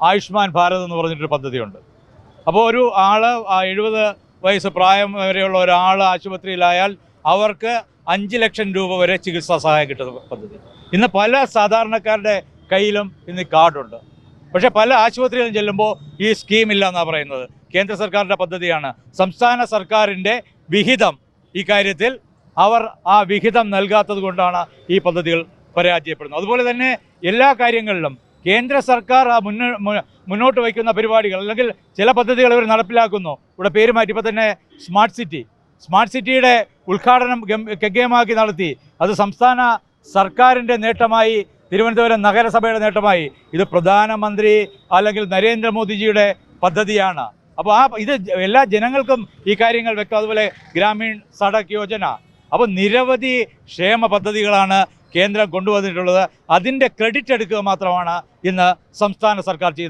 ആയുഷ്മാൻ ഭാരത് എന്ന് പറഞ്ഞിട്ടൊരു പദ്ധതിയുണ്ട്. അപ്പോൾ ഒരു ആള് 70 വയസ്സ് പ്രായം വരെയുള്ള ഒരാൾ ആശുപത്രിയിലായാൽ അവർക്ക് 5 ലക്ഷം രൂപ വരെ ചികിത്സാ സഹായം കിട്ടുന്ന പദ്ധതി. ഇന്ന് പല സാധാരണക്കാരുടെ കയ്യിലും ഇന്ന് കാർഡുണ്ട്. പക്ഷേ പല ആശുപത്രികളും ചെല്ലുമ്പോൾ ഈ സ്കീം ഇല്ല എന്നാണ് പറയുന്നത്. കേന്ദ്ര സർക്കാരിൻ്റെ പദ്ധതിയാണ്. സംസ്ഥാന സർക്കാരിൻ്റെ വിഹിതം ഈ കാര്യത്തിൽ അവർ ആ വിഹിതം നൽകാത്തത് കൊണ്ടാണ് ഈ പദ്ധതികൾ പരാജയപ്പെടുന്നത്. അതുപോലെ തന്നെ എല്ലാ കാര്യങ്ങളിലും കേന്ദ്ര സർക്കാർ മുന്നോട്ട് വയ്ക്കുന്ന പരിപാടികൾ അല്ലെങ്കിൽ ചില പദ്ധതികൾ ഇവർ നടപ്പിലാക്കുന്നു. ഇവിടെ പേര് മാറ്റിയപ്പോൾ തന്നെ സ്മാർട്ട് സിറ്റിയുടെ ഉദ്ഘാടനം ഗംഭീരമാക്കി നടത്തി. അത് സംസ്ഥാന സർക്കാരിൻ്റെ നേട്ടമായി, തിരുവനന്തപുരം നഗരസഭയുടെ നേട്ടമായി. ഇത് പ്രധാനമന്ത്രി അല്ലെങ്കിൽ നരേന്ദ്രമോദിജിയുടെ പദ്ധതിയാണ്. അപ്പോൾ ഇത് എല്ലാ ജനങ്ങൾക്കും ഈ കാര്യങ്ങൾ വ്യക്തം. അതുപോലെ ഗ്രാമീൺ സഡക് യോജന. അപ്പോൾ നിരവധി ക്ഷേമ പദ്ധതികളാണ് കേന്ദ്രം കൊണ്ടുവന്നിട്ടുള്ളത്. അതിൻ്റെ ക്രെഡിറ്റ് എടുക്കുക മാത്രമാണ് ഇന്ന് സംസ്ഥാന സർക്കാർ ചെയ്യുന്നത്.